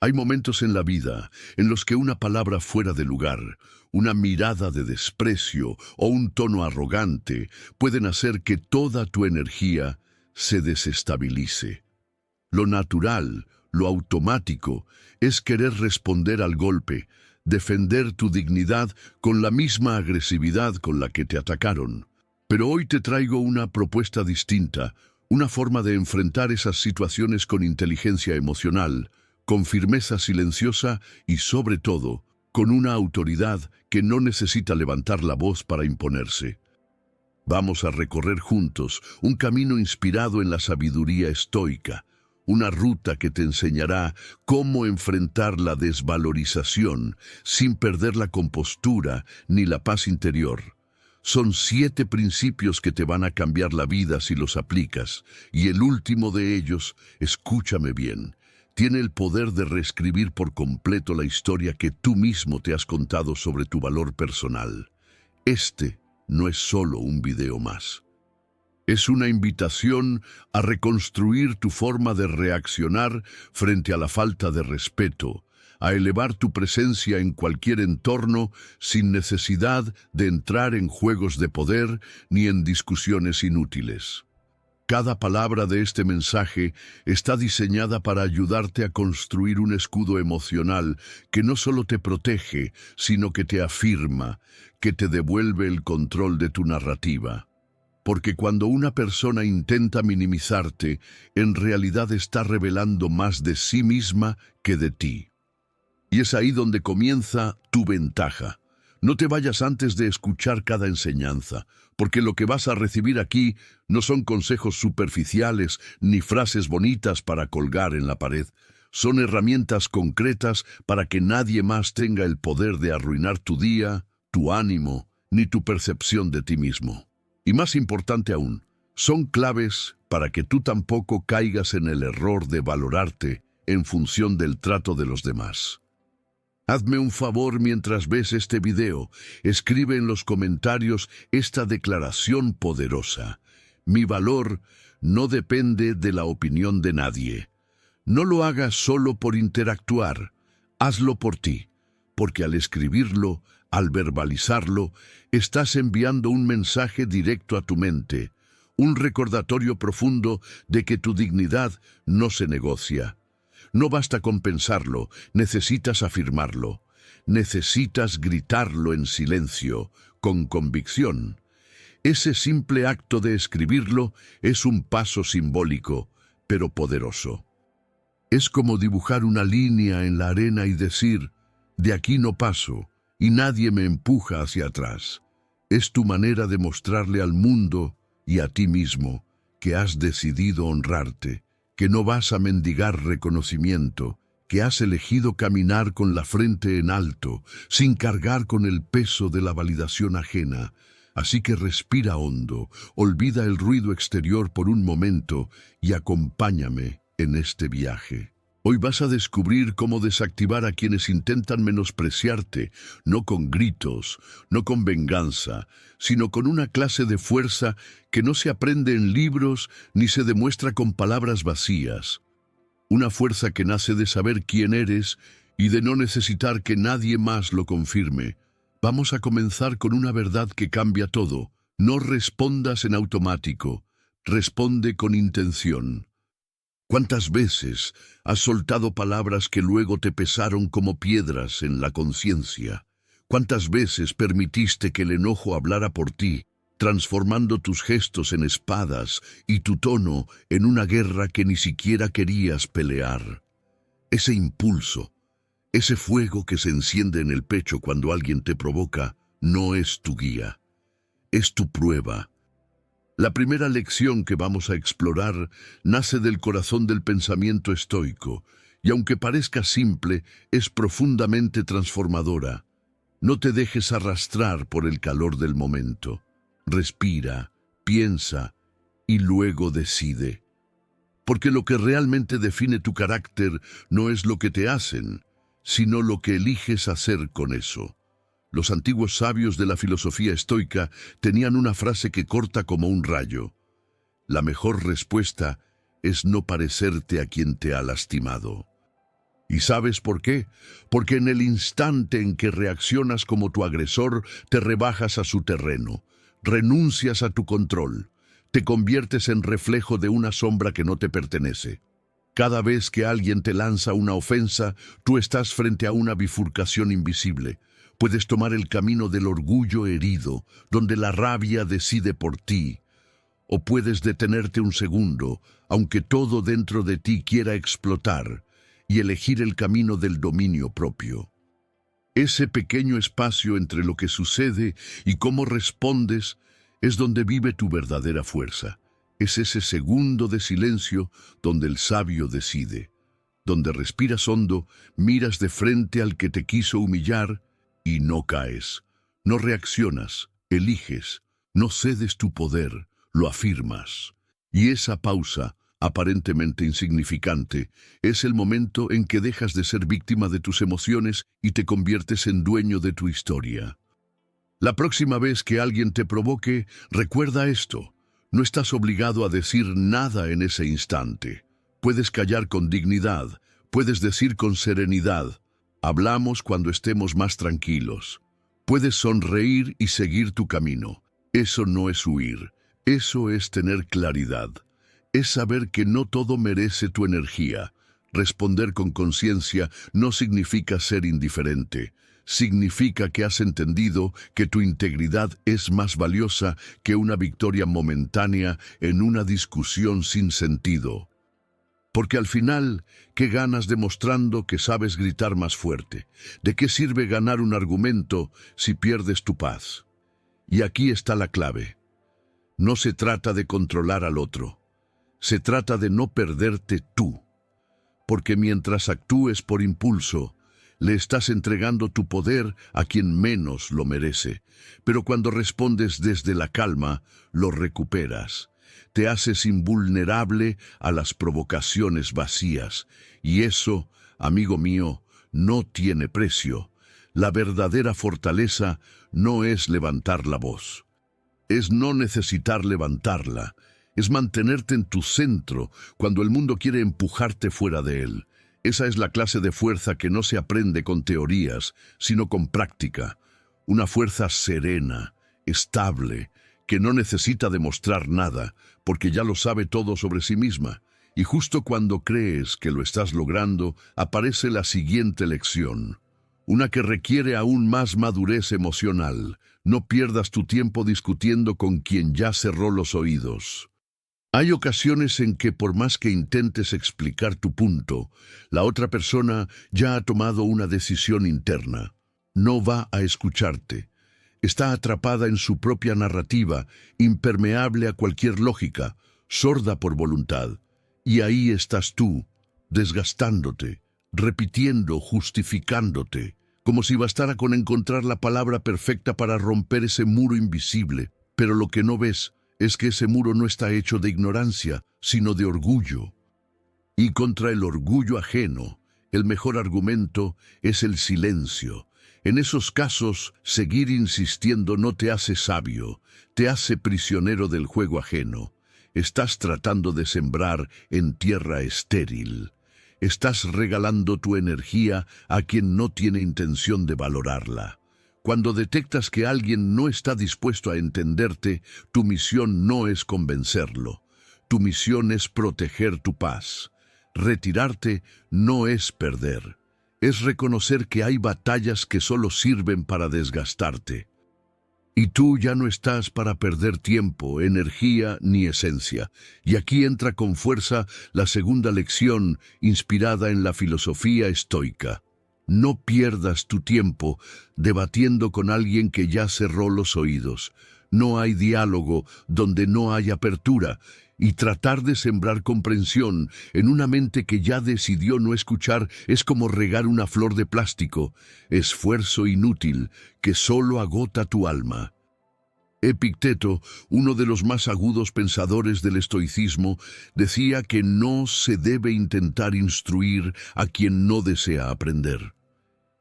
Hay momentos en la vida en los que una palabra fuera de lugar, una mirada de desprecio o un tono arrogante pueden hacer que toda tu energía se desestabilice. Lo natural, lo automático, es querer responder al golpe, defender tu dignidad con la misma agresividad con la que te atacaron. Pero hoy te traigo una propuesta distinta, una forma de enfrentar esas situaciones con inteligencia emocional, con firmeza silenciosa y, sobre todo, con una autoridad que no necesita levantar la voz para imponerse. Vamos a recorrer juntos un camino inspirado en la sabiduría estoica, una ruta que te enseñará cómo enfrentar la desvalorización sin perder la compostura ni la paz interior. Son 7 principios que te van a cambiar la vida si los aplicas, y el último de ellos, escúchame bien, tiene el poder de reescribir por completo la historia que tú mismo te has contado sobre tu valor personal. Este no es solo un video más. Es una invitación a reconstruir tu forma de reaccionar frente a la falta de respeto, a elevar tu presencia en cualquier entorno sin necesidad de entrar en juegos de poder ni en discusiones inútiles. Cada palabra de este mensaje está diseñada para ayudarte a construir un escudo emocional que no solo te protege, sino que te afirma, que te devuelve el control de tu narrativa. Porque cuando una persona intenta minimizarte, en realidad está revelando más de sí misma que de ti. Y es ahí donde comienza tu ventaja. No te vayas antes de escuchar cada enseñanza, porque lo que vas a recibir aquí no son consejos superficiales ni frases bonitas para colgar en la pared. Son herramientas concretas para que nadie más tenga el poder de arruinar tu día, tu ánimo, ni tu percepción de ti mismo. Y más importante aún, son claves para que tú tampoco caigas en el error de valorarte en función del trato de los demás. Hazme un favor mientras ves este video, escribe en los comentarios esta declaración poderosa. Mi valor no depende de la opinión de nadie. No lo hagas solo por interactuar, hazlo por ti, porque al escribirlo, al verbalizarlo, estás enviando un mensaje directo a tu mente, un recordatorio profundo de que tu dignidad no se negocia. No basta con pensarlo, necesitas afirmarlo. Necesitas gritarlo en silencio, con convicción. Ese simple acto de escribirlo es un paso simbólico, pero poderoso. Es como dibujar una línea en la arena y decir, de aquí no paso, y nadie me empuja hacia atrás. Es tu manera de mostrarle al mundo y a ti mismo que has decidido honrarte, que no vas a mendigar reconocimiento, que has elegido caminar con la frente en alto, sin cargar con el peso de la validación ajena. Así que respira hondo, olvida el ruido exterior por un momento y acompáñame en este viaje. Hoy vas a descubrir cómo desactivar a quienes intentan menospreciarte, no con gritos, no con venganza, sino con una clase de fuerza que no se aprende en libros ni se demuestra con palabras vacías. Una fuerza que nace de saber quién eres y de no necesitar que nadie más lo confirme. Vamos a comenzar con una verdad que cambia todo. No respondas en automático, responde con intención. ¿Cuántas veces has soltado palabras que luego te pesaron como piedras en la conciencia? ¿Cuántas veces permitiste que el enojo hablara por ti, transformando tus gestos en espadas y tu tono en una guerra que ni siquiera querías pelear? Ese impulso, ese fuego que se enciende en el pecho cuando alguien te provoca, no es tu guía, es tu prueba. La primera lección que vamos a explorar nace del corazón del pensamiento estoico, y aunque parezca simple, es profundamente transformadora. No te dejes arrastrar por el calor del momento. Respira, piensa y luego decide. Porque lo que realmente define tu carácter no es lo que te hacen, sino lo que eliges hacer con eso. Los antiguos sabios de la filosofía estoica tenían una frase que corta como un rayo. La mejor respuesta es no parecerte a quien te ha lastimado. ¿Y sabes por qué? Porque en el instante en que reaccionas como tu agresor, te rebajas a su terreno, renuncias a tu control, te conviertes en reflejo de una sombra que no te pertenece. Cada vez que alguien te lanza una ofensa, tú estás frente a una bifurcación invisible. Puedes tomar el camino del orgullo herido, donde la rabia decide por ti. O puedes detenerte un segundo, aunque todo dentro de ti quiera explotar, y elegir el camino del dominio propio. Ese pequeño espacio entre lo que sucede y cómo respondes es donde vive tu verdadera fuerza. Es ese segundo de silencio donde el sabio decide, donde respiras hondo, miras de frente al que te quiso humillar y no caes, no reaccionas, eliges, no cedes tu poder, lo afirmas. Y esa pausa, aparentemente insignificante, es el momento en que dejas de ser víctima de tus emociones y te conviertes en dueño de tu historia. La próxima vez que alguien te provoque, recuerda esto. No estás obligado a decir nada en ese instante. Puedes callar con dignidad, puedes decir con serenidad. Hablamos cuando estemos más tranquilos. Puedes sonreír y seguir tu camino. Eso no es huir, eso es tener claridad. Es saber que no todo merece tu energía. Responder con conciencia no significa ser indiferente. Significa que has entendido que tu integridad es más valiosa que una victoria momentánea en una discusión sin sentido. Porque al final, ¿qué ganas demostrando que sabes gritar más fuerte? ¿De qué sirve ganar un argumento si pierdes tu paz? Y aquí está la clave. No se trata de controlar al otro. Se trata de no perderte tú. Porque mientras actúes por impulso, le estás entregando tu poder a quien menos lo merece. Pero cuando respondes desde la calma, lo recuperas. Te haces invulnerable a las provocaciones vacías. Y eso, amigo mío, no tiene precio. La verdadera fortaleza no es levantar la voz. Es no necesitar levantarla. Es mantenerte en tu centro cuando el mundo quiere empujarte fuera de él. Esa es la clase de fuerza que no se aprende con teorías, sino con práctica. Una fuerza serena, estable, que no necesita demostrar nada, porque ya lo sabe todo sobre sí misma. Y justo cuando crees que lo estás logrando, aparece la siguiente lección. Una que requiere aún más madurez emocional. No pierdas tu tiempo discutiendo con quien ya cerró los oídos. Hay ocasiones en que por más que intentes explicar tu punto, la otra persona ya ha tomado una decisión interna. No va a escucharte. Está atrapada en su propia narrativa, impermeable a cualquier lógica, sorda por voluntad. Y ahí estás tú, desgastándote, repitiendo, justificándote, como si bastara con encontrar la palabra perfecta para romper ese muro invisible. Pero lo que no ves es que ese muro no está hecho de ignorancia, sino de orgullo. Y contra el orgullo ajeno, el mejor argumento es el silencio. En esos casos, seguir insistiendo no te hace sabio, te hace prisionero del juego ajeno. Estás tratando de sembrar en tierra estéril. Estás regalando tu energía a quien no tiene intención de valorarla. Cuando detectas que alguien no está dispuesto a entenderte, tu misión no es convencerlo. Tu misión es proteger tu paz. Retirarte no es perder. Es reconocer que hay batallas que solo sirven para desgastarte. Y tú ya no estás para perder tiempo, energía ni esencia. Y aquí entra con fuerza la segunda lección inspirada en la filosofía estoica. No pierdas tu tiempo debatiendo con alguien que ya cerró los oídos. No hay diálogo donde no hay apertura, y tratar de sembrar comprensión en una mente que ya decidió no escuchar es como regar una flor de plástico, esfuerzo inútil que solo agota tu alma. Epicteto, uno de los más agudos pensadores del estoicismo, decía que no se debe intentar instruir a quien no desea aprender.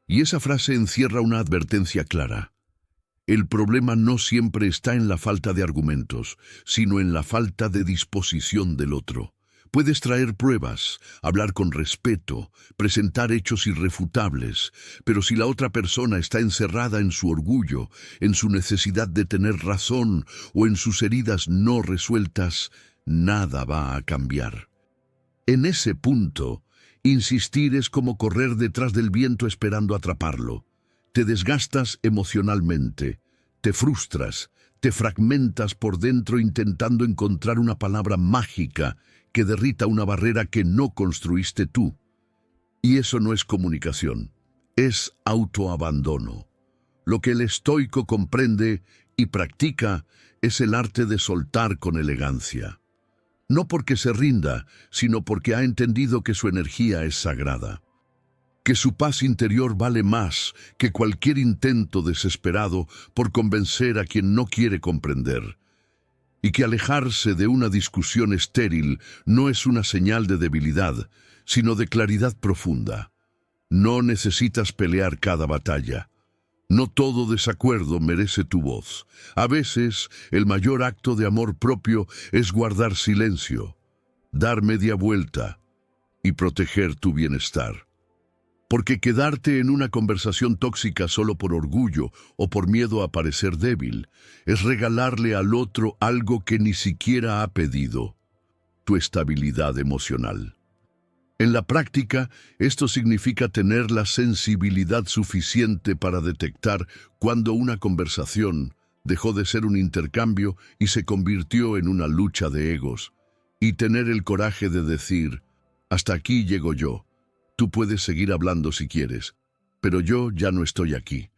Y esa frase encierra una advertencia clara. El problema no siempre está en la falta de argumentos, sino en la falta de disposición del otro. Puedes traer pruebas, hablar con respeto, presentar hechos irrefutables, pero si la otra persona está encerrada en su orgullo, en su necesidad de tener razón o en sus heridas no resueltas, nada va a cambiar. En ese punto, insistir es como correr detrás del viento esperando atraparlo. Te desgastas emocionalmente, te frustras, te fragmentas por dentro intentando encontrar una palabra mágica que derrita una barrera que no construiste tú. Y eso no es comunicación, es autoabandono. Lo que el estoico comprende y practica es el arte de soltar con elegancia. No porque se rinda, sino porque ha entendido que su energía es sagrada, que su paz interior vale más que cualquier intento desesperado por convencer a quien no quiere comprender, y que alejarse de una discusión estéril no es una señal de debilidad, sino de claridad profunda. No necesitas pelear cada batalla. No todo desacuerdo merece tu voz. A veces, el mayor acto de amor propio es guardar silencio, dar media vuelta y proteger tu bienestar. Porque quedarte en una conversación tóxica solo por orgullo o por miedo a parecer débil es regalarle al otro algo que ni siquiera ha pedido: tu estabilidad emocional. En la práctica, esto significa tener la sensibilidad suficiente para detectar cuando una conversación dejó de ser un intercambio y se convirtió en una lucha de egos, y tener el coraje de decir: hasta aquí llego yo, tú puedes seguir hablando si quieres, pero yo ya no estoy aquí.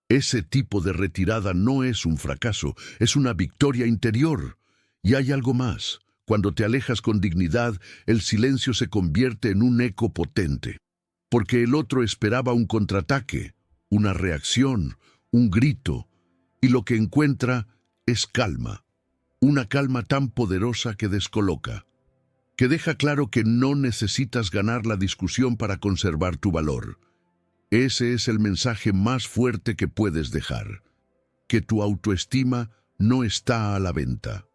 Ese tipo de retirada no es un fracaso, es una victoria interior. Y hay algo más. Cuando te alejas con dignidad, el silencio se convierte en un eco potente, porque el otro esperaba un contraataque, una reacción, un grito, y lo que encuentra es calma, una calma tan poderosa que descoloca, que deja claro que no necesitas ganar la discusión para conservar tu valor. Ese es el mensaje más fuerte que puedes dejar, que tu autoestima no está a la venta,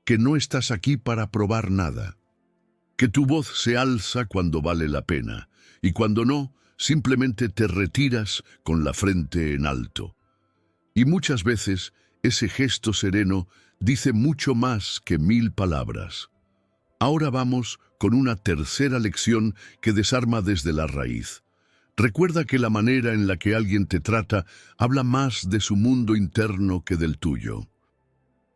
que no estás aquí para probar nada, que tu voz se alza cuando vale la pena, y cuando no, simplemente te retiras con la frente en alto. Y muchas veces, ese gesto sereno dice mucho más que 1000 palabras. Ahora vamos con una tercera lección que desarma desde la raíz. Recuerda que la manera en la que alguien te trata habla más de su mundo interno que del tuyo.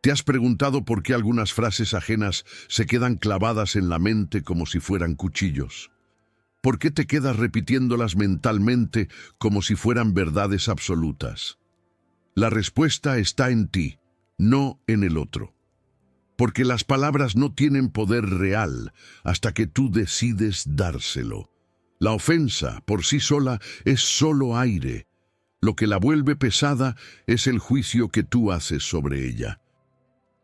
¿Te has preguntado por qué algunas frases ajenas se quedan clavadas en la mente como si fueran cuchillos? ¿Por qué te quedas repitiéndolas mentalmente como si fueran verdades absolutas? La respuesta está en ti, no en el otro. Porque las palabras no tienen poder real hasta que tú decides dárselo. La ofensa, por sí sola, es solo aire. Lo que la vuelve pesada es el juicio que tú haces sobre ella.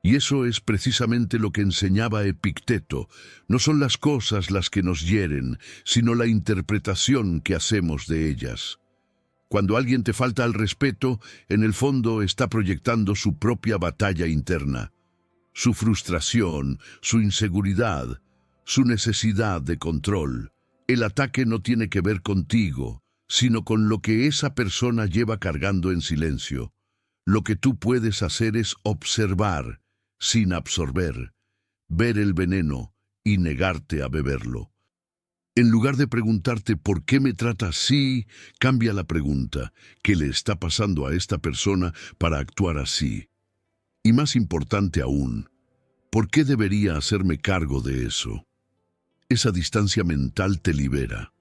Y eso es precisamente lo que enseñaba Epicteto. No son las cosas las que nos hieren, sino la interpretación que hacemos de ellas. Cuando alguien te falta al respeto, en el fondo está proyectando su propia batalla interna, su frustración, su inseguridad, su necesidad de control. El ataque no tiene que ver contigo, sino con lo que esa persona lleva cargando en silencio. Lo que tú puedes hacer es observar, sin absorber, ver el veneno y negarte a beberlo. En lugar de preguntarte ¿por qué me trata así?, cambia la pregunta: ¿qué le está pasando a esta persona para actuar así? Y más importante aún, ¿por qué debería hacerme cargo de eso? Esa distancia mental te libera.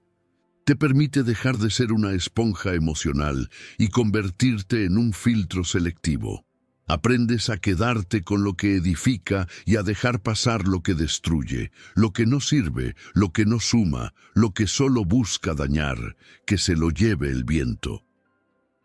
Te permite dejar de ser una esponja emocional y convertirte en un filtro selectivo. Aprendes a quedarte con lo que edifica y a dejar pasar lo que destruye, lo que no sirve, lo que no suma, lo que solo busca dañar, que se lo lleve el viento.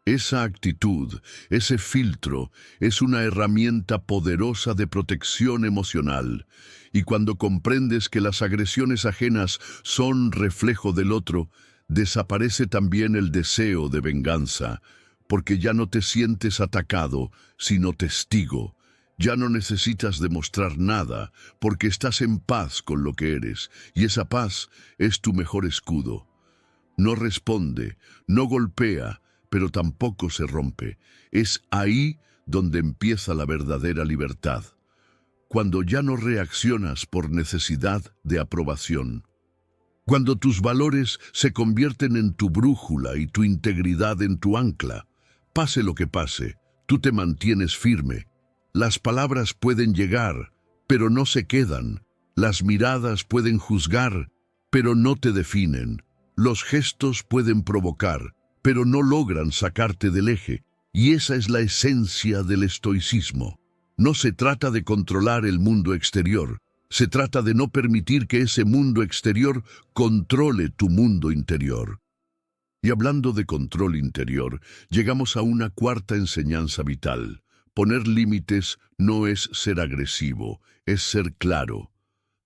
Esa actitud, ese filtro, es una herramienta poderosa de protección emocional, y cuando comprendes que las agresiones ajenas son reflejo del otro, desaparece también el deseo de venganza, porque ya no te sientes atacado, sino testigo. Ya no necesitas demostrar nada, porque estás en paz con lo que eres, y esa paz es tu mejor escudo. No responde, no golpea, pero tampoco se rompe. Es ahí donde empieza la verdadera libertad, cuando ya no reaccionas por necesidad de aprobación. Cuando tus valores se convierten en tu brújula y tu integridad en tu ancla. Pase lo que pase, tú te mantienes firme. Las palabras pueden llegar, pero no se quedan. Las miradas pueden juzgar, pero no te definen. Los gestos pueden provocar, pero no logran sacarte del eje. Y esa es la esencia del estoicismo. No se trata de controlar el mundo exterior. Se trata de no permitir que ese mundo exterior controle tu mundo interior. Y hablando de control interior, llegamos a una cuarta enseñanza vital. Poner límites no es ser agresivo, es ser claro.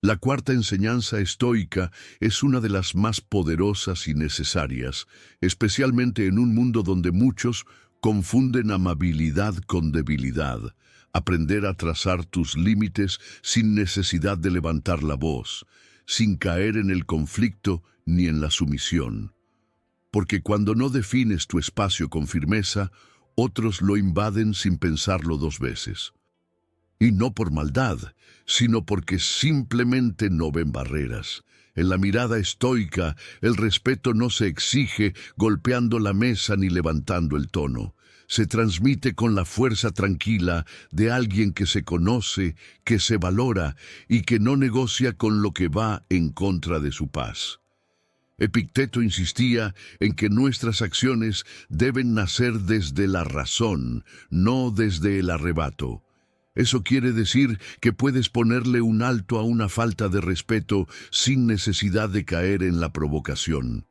La cuarta enseñanza estoica es una de las más poderosas y necesarias, especialmente en un mundo donde muchos confunden amabilidad con debilidad. Aprender a trazar tus límites sin necesidad de levantar la voz, sin caer en el conflicto ni en la sumisión. Porque cuando no defines tu espacio con firmeza, otros lo invaden sin pensarlo dos veces. Y no por maldad, sino porque simplemente no ven barreras. En la mirada estoica, el respeto no se exige golpeando la mesa ni levantando el tono. Se transmite con la fuerza tranquila de alguien que se conoce, que se valora y que no negocia con lo que va en contra de su paz. Epicteto insistía en que nuestras acciones deben nacer desde la razón, no desde el arrebato. Eso quiere decir que puedes ponerle un alto a una falta de respeto sin necesidad de caer en la provocación.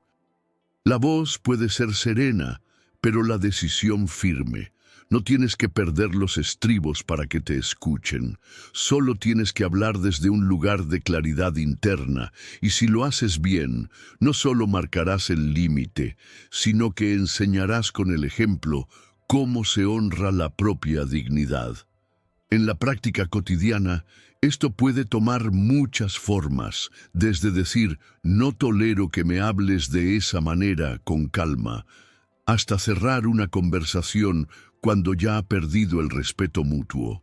La voz puede ser serena, pero la decisión firme. No tienes que perder los estribos para que te escuchen. Solo tienes que hablar desde un lugar de claridad interna, y si lo haces bien, no solo marcarás el límite, sino que enseñarás con el ejemplo cómo se honra la propia dignidad. En la práctica cotidiana, esto puede tomar muchas formas, desde decir, no tolero que me hables de esa manera con calma, hasta cerrar una conversación cuando ya ha perdido el respeto mutuo.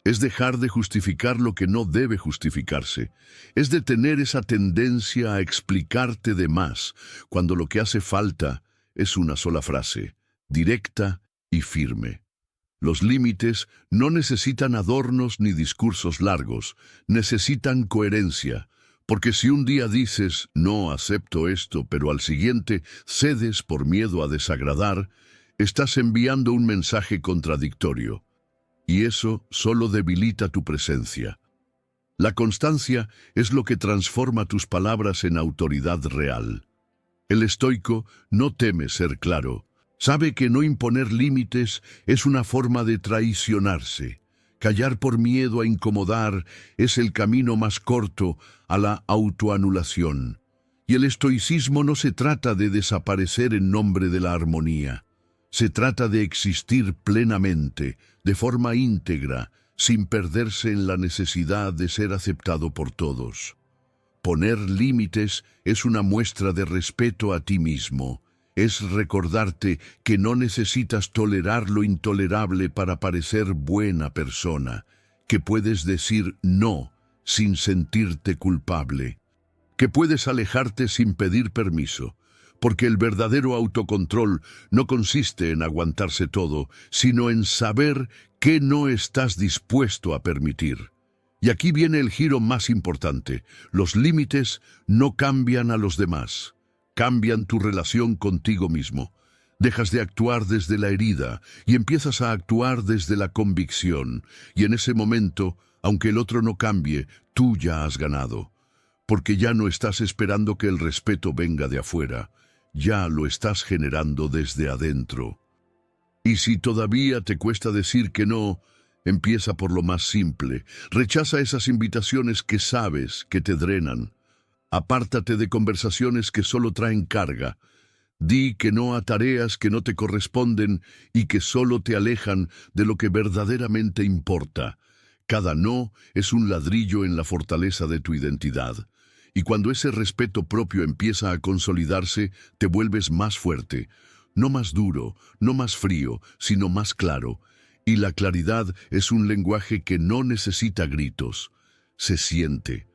Es dejar de justificar lo que no debe justificarse. Es detener esa tendencia a explicarte de más, cuando lo que hace falta es una sola frase, directa y firme. Los límites no necesitan adornos ni discursos largos, necesitan coherencia. Porque si un día dices, no acepto esto, pero al siguiente cedes por miedo a desagradar, estás enviando un mensaje contradictorio. Y eso solo debilita tu presencia. La constancia es lo que transforma tus palabras en autoridad real. El estoico no teme ser claro. Sabe que no imponer límites es una forma de traicionarse. Callar por miedo a incomodar es el camino más corto a la autoanulación. Y el estoicismo no se trata de desaparecer en nombre de la armonía. Se trata de existir plenamente, de forma íntegra, sin perderse en la necesidad de ser aceptado por todos. Poner límites es una muestra de respeto a ti mismo. Es recordarte que no necesitas tolerar lo intolerable para parecer buena persona, que puedes decir no sin sentirte culpable, que puedes alejarte sin pedir permiso, porque el verdadero autocontrol no consiste en aguantarse todo, sino en saber qué no estás dispuesto a permitir. Y aquí viene el giro más importante. Los límites no cambian a los demás. Cambian tu relación contigo mismo. Dejas de actuar desde la herida y empiezas a actuar desde la convicción. Y en ese momento, aunque el otro no cambie, tú ya has ganado. Porque ya no estás esperando que el respeto venga de afuera. Ya lo estás generando desde adentro. Y si todavía te cuesta decir que no, empieza por lo más simple. Rechaza esas invitaciones que sabes que te drenan. Apártate de conversaciones que solo traen carga. Di que no a tareas que no te corresponden y que solo te alejan de lo que verdaderamente importa. Cada no es un ladrillo en la fortaleza de tu identidad. Y cuando ese respeto propio empieza a consolidarse, te vuelves más fuerte, no más duro, no más frío, sino más claro. Y la claridad es un lenguaje que no necesita gritos. Se siente.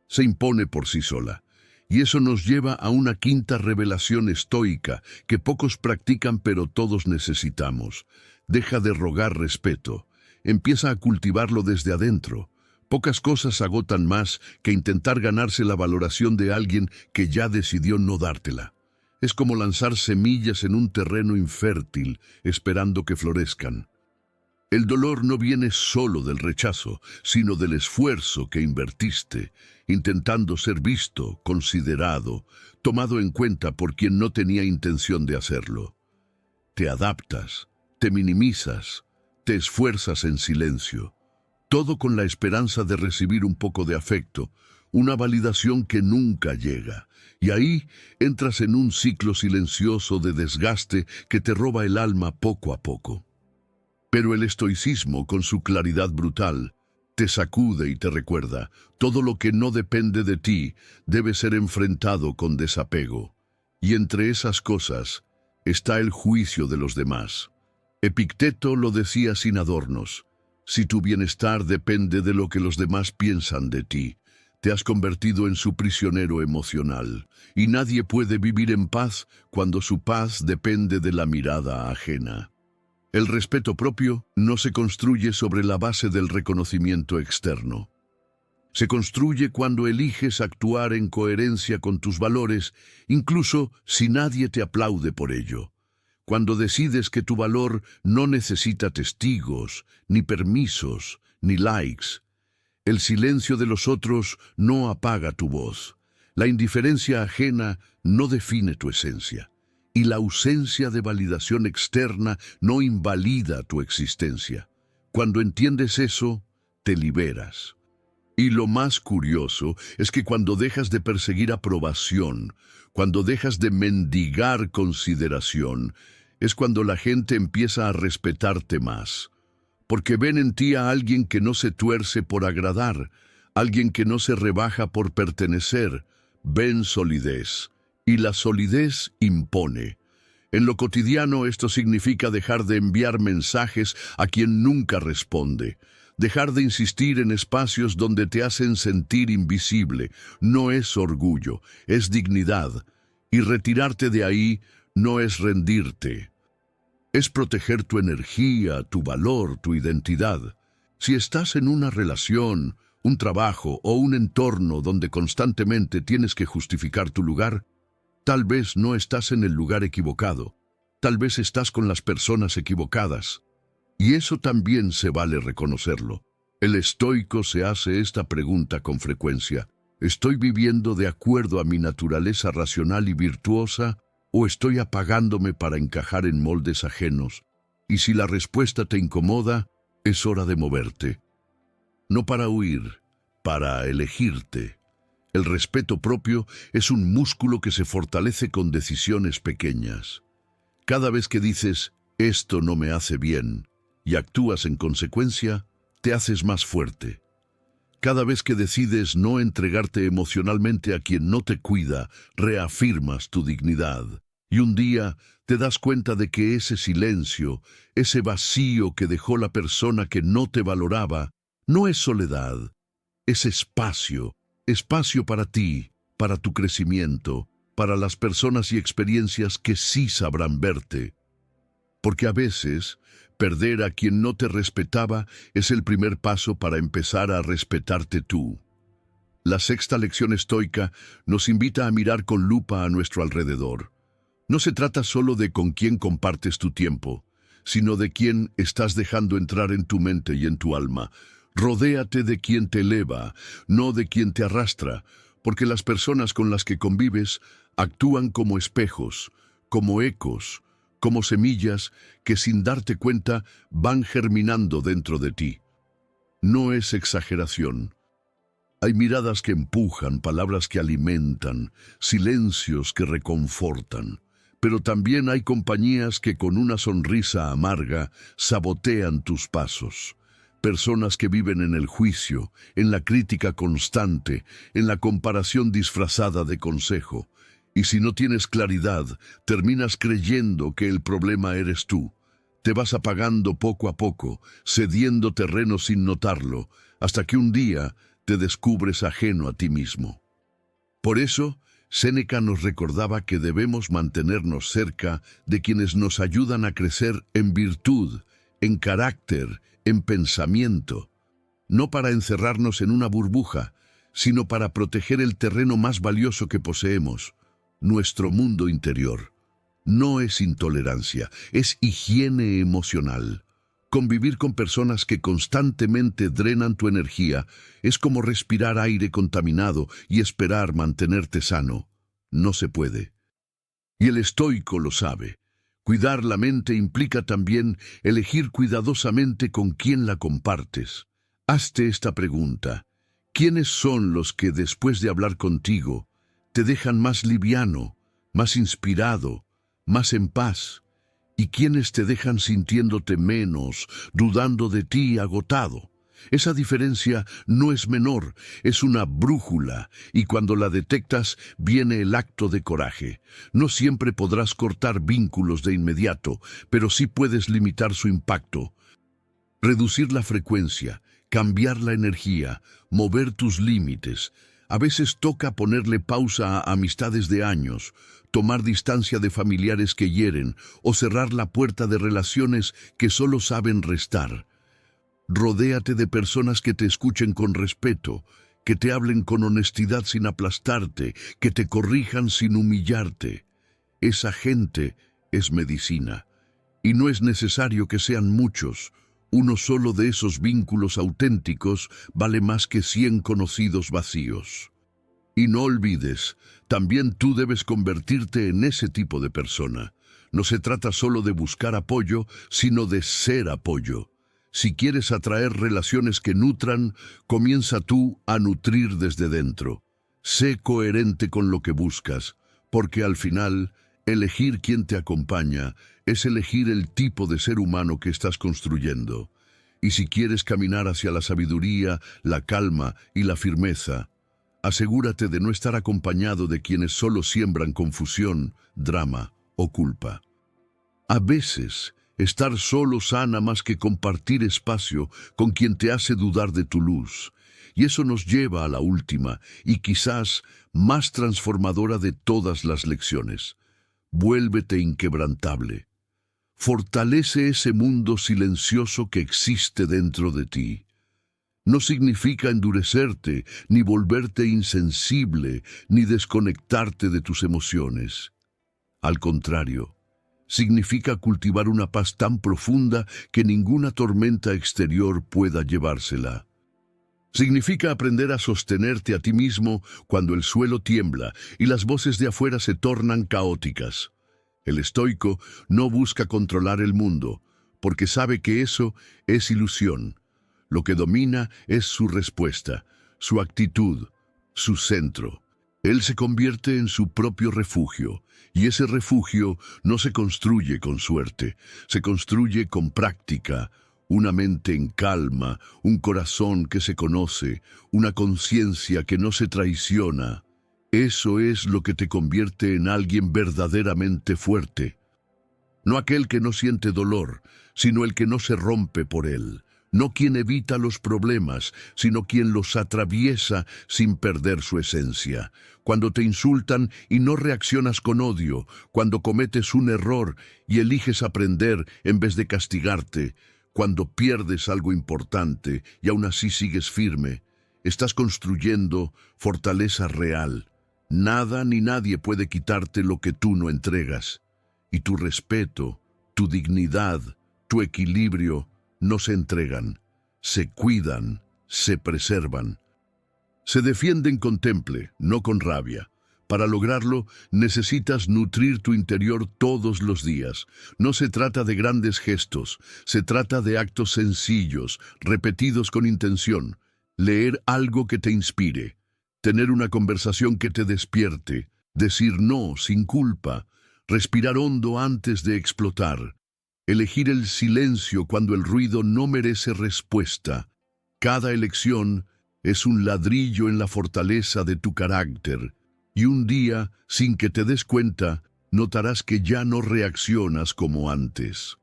Se impone por sí sola. Y eso nos lleva a una quinta revelación estoica que pocos practican pero todos necesitamos. Deja de rogar respeto. Empieza a cultivarlo desde adentro. Pocas cosas agotan más que intentar ganarse la valoración de alguien que ya decidió no dártela. Es como lanzar semillas en un terreno infértil, esperando que florezcan. El dolor no viene solo del rechazo, sino del esfuerzo que invertiste, intentando ser visto, considerado, tomado en cuenta por quien no tenía intención de hacerlo. Te adaptas, te minimizas, te esfuerzas en silencio, todo con la esperanza de recibir un poco de afecto, una validación que nunca llega. Y ahí entras en un ciclo silencioso de desgaste que te roba el alma poco a poco. Pero el estoicismo, con su claridad brutal, te sacude y te recuerda, todo lo que no depende de ti debe ser enfrentado con desapego. Y entre esas cosas está el juicio de los demás. Epicteto lo decía sin adornos: si tu bienestar depende de lo que los demás piensan de ti, te has convertido en su prisionero emocional, y nadie puede vivir en paz cuando su paz depende de la mirada ajena. El respeto propio no se construye sobre la base del reconocimiento externo. Se construye cuando eliges actuar en coherencia con tus valores, incluso si nadie te aplaude por ello. Cuando decides que tu valor no necesita testigos, ni permisos, ni likes. El silencio de los otros no apaga tu voz. La indiferencia ajena no define tu esencia. Y la ausencia de validación externa no invalida tu existencia. Cuando entiendes eso, te liberas. Y lo más curioso es que cuando dejas de perseguir aprobación, cuando dejas de mendigar consideración, es cuando la gente empieza a respetarte más. Porque ven en ti a alguien que no se tuerce por agradar, alguien que no se rebaja por pertenecer. Ven solidez. Y la solidez impone. En lo cotidiano esto significa dejar de enviar mensajes a quien nunca responde, dejar de insistir en espacios donde te hacen sentir invisible. No es orgullo, es dignidad. Y retirarte de ahí no es rendirte. Es proteger tu energía, tu valor, tu identidad. Si estás en una relación, un trabajo o un entorno donde constantemente tienes que justificar tu lugar, tal vez no estás en el lugar equivocado. Tal vez estás con las personas equivocadas. Y eso también se vale reconocerlo. El estoico se hace esta pregunta con frecuencia: ¿estoy viviendo de acuerdo a mi naturaleza racional y virtuosa o estoy apagándome para encajar en moldes ajenos? Y si la respuesta te incomoda, es hora de moverte. No para huir, para elegirte. El respeto propio es un músculo que se fortalece con decisiones pequeñas. Cada vez que dices, esto no me hace bien, y actúas en consecuencia, te haces más fuerte. Cada vez que decides no entregarte emocionalmente a quien no te cuida, reafirmas tu dignidad. Y un día te das cuenta de que ese silencio, ese vacío que dejó la persona que no te valoraba, no es soledad, es espacio. Espacio para ti, para tu crecimiento, para las personas y experiencias que sí sabrán verte. Porque a veces, perder a quien no te respetaba es el primer paso para empezar a respetarte tú. La sexta lección estoica nos invita a mirar con lupa a nuestro alrededor. No se trata solo de con quién compartes tu tiempo, sino de quién estás dejando entrar en tu mente y en tu alma. Rodéate de quien te eleva, no de quien te arrastra, porque las personas con las que convives actúan como espejos, como ecos, como semillas que sin darte cuenta van germinando dentro de ti. No es exageración. Hay miradas que empujan, palabras que alimentan, silencios que reconfortan, pero también hay compañías que con una sonrisa amarga sabotean tus pasos. Personas que viven en el juicio, en la crítica constante, en la comparación disfrazada de consejo. Y si no tienes claridad, terminas creyendo que el problema eres tú. Te vas apagando poco a poco, cediendo terreno sin notarlo, hasta que un día te descubres ajeno a ti mismo. Por eso, Séneca nos recordaba que debemos mantenernos cerca de quienes nos ayudan a crecer en virtud, en carácter, en pensamiento, no para encerrarnos en una burbuja, sino para proteger el terreno más valioso que poseemos, nuestro mundo interior. No es intolerancia, es higiene emocional. Convivir con personas que constantemente drenan tu energía es como respirar aire contaminado y esperar mantenerte sano. No se puede. Y el estoico lo sabe. Cuidar la mente implica también elegir cuidadosamente con quién la compartes. Hazte esta pregunta: ¿quiénes son los que después de hablar contigo te dejan más liviano, más inspirado, más en paz? ¿Y quiénes te dejan sintiéndote menos, dudando de ti, agotado? Esa diferencia no es menor, es una brújula, y cuando la detectas viene el acto de coraje. No siempre podrás cortar vínculos de inmediato, pero sí puedes limitar su impacto. Reducir la frecuencia, cambiar la energía, mover tus límites. A veces toca ponerle pausa a amistades de años, tomar distancia de familiares que hieren o cerrar la puerta de relaciones que solo saben restar. Rodéate de personas que te escuchen con respeto, que te hablen con honestidad sin aplastarte, que te corrijan sin humillarte. Esa gente es medicina. Y no es necesario que sean muchos. Uno solo de esos vínculos auténticos vale más que 100 conocidos vacíos. Y no olvides, también tú debes convertirte en ese tipo de persona. No se trata solo de buscar apoyo, sino de ser apoyo. Si quieres atraer relaciones que nutran, comienza tú a nutrir desde dentro. Sé coherente con lo que buscas, porque al final, elegir quién te acompaña es elegir el tipo de ser humano que estás construyendo. Y si quieres caminar hacia la sabiduría, la calma y la firmeza, asegúrate de no estar acompañado de quienes solo siembran confusión, drama o culpa. A veces, estar solo sana más que compartir espacio con quien te hace dudar de tu luz. Y eso nos lleva a la última y quizás más transformadora de todas las lecciones. Vuélvete inquebrantable. Fortalece ese mundo silencioso que existe dentro de ti. No significa endurecerte, ni volverte insensible, ni desconectarte de tus emociones. Al contrario, significa cultivar una paz tan profunda que ninguna tormenta exterior pueda llevársela. Significa aprender a sostenerte a ti mismo cuando el suelo tiembla y las voces de afuera se tornan caóticas. El estoico no busca controlar el mundo, porque sabe que eso es ilusión. Lo que domina es su respuesta, su actitud, su centro. Él se convierte en su propio refugio, y ese refugio no se construye con suerte, se construye con práctica, una mente en calma, un corazón que se conoce, una conciencia que no se traiciona. Eso es lo que te convierte en alguien verdaderamente fuerte. No aquel que no siente dolor, sino el que no se rompe por él. No quien evita los problemas, sino quien los atraviesa sin perder su esencia. Cuando te insultan y no reaccionas con odio, cuando cometes un error y eliges aprender en vez de castigarte, cuando pierdes algo importante y aún así sigues firme, estás construyendo fortaleza real. Nada ni nadie puede quitarte lo que tú no entregas. Y tu respeto, tu dignidad, tu equilibrio no se entregan, se cuidan, se preservan. Se defienden con temple, no con rabia. Para lograrlo, necesitas nutrir tu interior todos los días. No se trata de grandes gestos, se trata de actos sencillos, repetidos con intención. Leer algo que te inspire, tener una conversación que te despierte, decir no sin culpa, respirar hondo antes de explotar, elegir el silencio cuando el ruido no merece respuesta. Cada elección es un ladrillo en la fortaleza de tu carácter, y un día, sin que te des cuenta, notarás que ya no reaccionas como antes.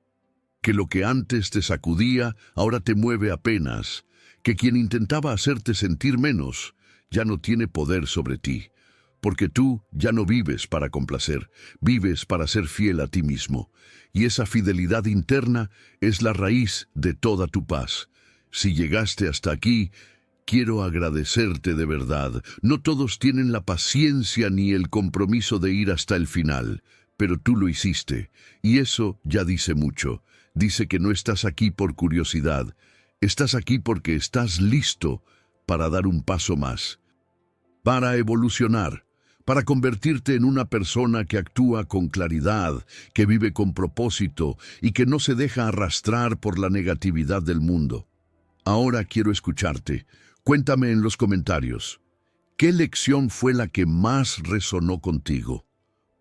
Que lo que antes te sacudía, ahora te mueve apenas. Que quien intentaba hacerte sentir menos, ya no tiene poder sobre ti. Porque tú ya no vives para complacer, vives para ser fiel a ti mismo. Y esa fidelidad interna es la raíz de toda tu paz. Si llegaste hasta aquí, quiero agradecerte de verdad. No todos tienen la paciencia ni el compromiso de ir hasta el final, pero tú lo hiciste, y eso ya dice mucho. Dice que no estás aquí por curiosidad, estás aquí porque estás listo para dar un paso más, para evolucionar, para convertirte en una persona que actúa con claridad, que vive con propósito y que no se deja arrastrar por la negatividad del mundo. Ahora quiero escucharte. Cuéntame en los comentarios, ¿qué lección fue la que más resonó contigo?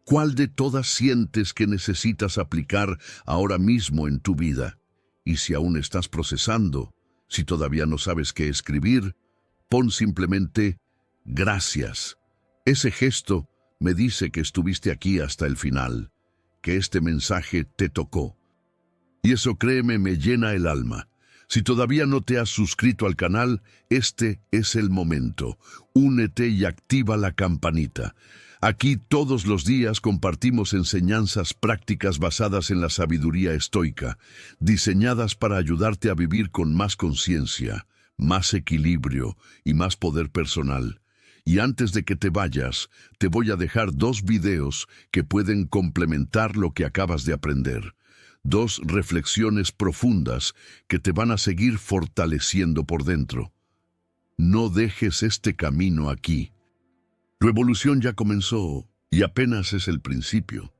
¿Cuál de todas sientes que necesitas aplicar ahora mismo en tu vida? Y si aún estás procesando, si todavía no sabes qué escribir, pon simplemente gracias. Ese gesto me dice que estuviste aquí hasta el final, que este mensaje te tocó. Y eso, créeme, me llena el alma. Si todavía no te has suscrito al canal, este es el momento. Únete y activa la campanita. Aquí todos los días compartimos enseñanzas prácticas basadas en la sabiduría estoica, diseñadas para ayudarte a vivir con más conciencia, más equilibrio y más poder personal. Y antes de que te vayas, te voy a dejar 2 videos que pueden complementar lo que acabas de aprender. 2 reflexiones profundas que te van a seguir fortaleciendo por dentro. No dejes este camino aquí. Tu evolución ya comenzó y apenas es el principio.